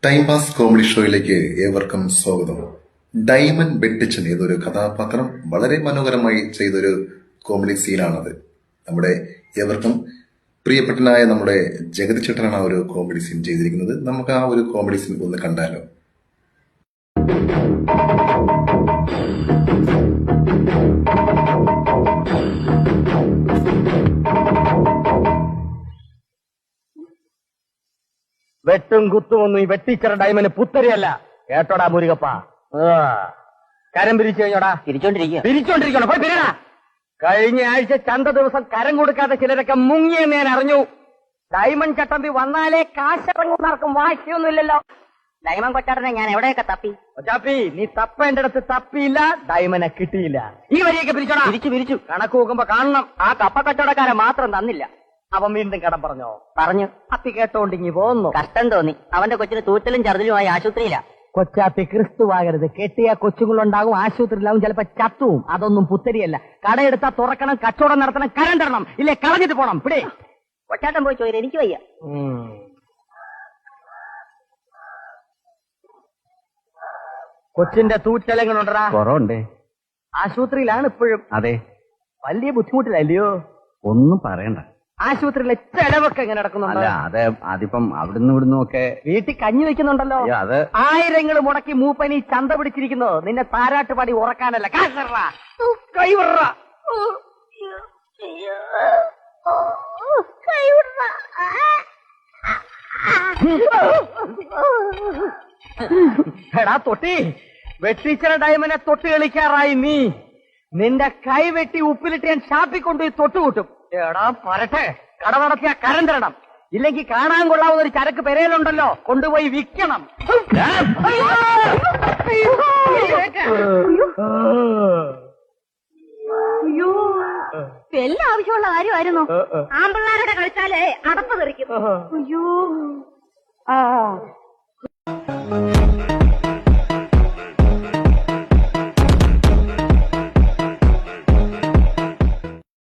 Time pass comedy ഷോയിലേക്ക് ഏവർക്കും സ്വാഗതം. Diamond വെട്ടിച്ചൻ ഏതൊരു കഥാപാത്രം വളരെ മനോഹരമായി ചെയ്തൊരു കോമഡി സീനാണത്. നമ്മുടെ ഏവർക്കും പ്രിയപ്പെട്ടനായ നമ്മുടെ ജഗതി ചേട്ടനാണ് ആ ഒരു കോമഡി സീൻ ചെയ്തിരിക്കുന്നത്. നമുക്ക് ആ ഒരു കോമഡി സീൻ ഒന്ന് കണ്ടാലോ? വെട്ടും കുത്തുമൊന്നും ഈ വെട്ടിച്ചറ ഡയമന് പുത്തരിയല്ല. കേട്ടോടാ മുരുകപ്പ. കരം പിരിച്ചു കഴിഞ്ഞോടാ. തിരിച്ചോണ്ടിരിക്കണം. പോയി പിരിടാ. കഴിഞ്ഞ ആഴ്ച ചന്ത ദിവസം കരം കൊടുക്കാത്ത ചിലരൊക്കെ മുങ്ങിയെന്ന് ഞാൻ അറിഞ്ഞു. ഡയമണ്ട് ചട്ടമ്പി വന്നാലേ കാശിറങ്ങുന്നവർക്കും വാശിയൊന്നുമില്ലല്ലോ. ഡയമണ്ട് കൊച്ചാട്ടനെ ഞാൻ എവിടെയൊക്കെ തപ്പി. കൊച്ചാപ്പി, നീ തപ്പേണ്ടടുത്ത് തപ്പിയില്ല, ഡയമനെ കിട്ടിയില്ല. ഈ വരിയൊക്കെ പിരിച്ചോടാ. പിരിച്ചു കണക്ക് നോക്കുമ്പോ കാണണം. ആ കപ്പ കച്ചവടക്കാരെ മാത്രം തന്നില്ല. അവൻ വീണ്ടും കടം പറഞ്ഞു. പറഞ്ഞു. അപ്പി കേട്ടോണ്ടിങ്ങി പോന്നു. കഷ്ടം തോന്നി. അവന്റെ കൊച്ചിന് തൂറ്റലും ചറുതലുമായി ആശുപത്രിയില്ല. കൊച്ചാപ്പി ക്രിസ്തുവാകരുത്. കെട്ടിയ കൊച്ചുങ്ങളുണ്ടാകും, ആശുപത്രിയിലാവും, ചിലപ്പോ ചത്തുവും. അതൊന്നും പുത്തരിയല്ല. കടയെടുത്താ തുറക്കണം, കച്ചവടം നടത്തണം, കരം തരണം, ഇല്ലേ കളഞ്ഞിട്ട് പോണം. പിടേ കൊച്ചാട്ടൻ പോയി ചോദിച്ചു. എനിക്ക് വയ്യ. കൊച്ചിന്റെ തൂറ്റലങ്ങളുണ്ടാ? കുറവുണ്ട്. ആശുപത്രിയിലാണ് ഇപ്പോഴും. അതെ. വലിയ ബുദ്ധിമുട്ടില്ലല്ലയോ? ഒന്നും പറയണ്ട. ആശുപത്രിയിലെ ചെലവൊക്കെ എങ്ങനെ നടക്കുന്നുണ്ട്? അല്ല, അതെ. അതിപ്പം അവിടുന്ന് ഇവിടുന്നും ഒക്കെ വീട്ടിൽ കഞ്ഞി വെക്കുന്നുണ്ടല്ലോ. അത് ആയിരങ്ങൾ മുടക്കി മൂപ്പനി ചന്ത പിടിച്ചിരിക്കുന്നു. നിന്നെ താരാട്ട് പാടി ഉറക്കാനല്ല. കൈവിട. എടാ തൊട്ടി, വെട്ടിച്ചറ ഡയമനെ തൊട്ട് കളിക്കാറായി നീ. നിന്റെ കൈ വെട്ടി ഉപ്പിലിട്ട് ഞാൻ ഷാപ്പിക്കൊണ്ടുപോയി തൊട്ടുകൂട്ടും. എടാ പരട്ടെ, കട നടത്തിയ കരം തരണം. ഇല്ലെങ്കിൽ കാണാൻ കൊള്ളാവുന്ന ഒരു ചരക്ക് പെരയിലുണ്ടല്ലോ, കൊണ്ടുപോയി വിൽക്കണം. എല്ലാ ആവശ്യമുള്ള കാര്യമായിരുന്നു. ആമ്പിള്ളാരുടെ കളിച്ചാലേ അടപ്പ് തെറിക്കും. അയ്യോ.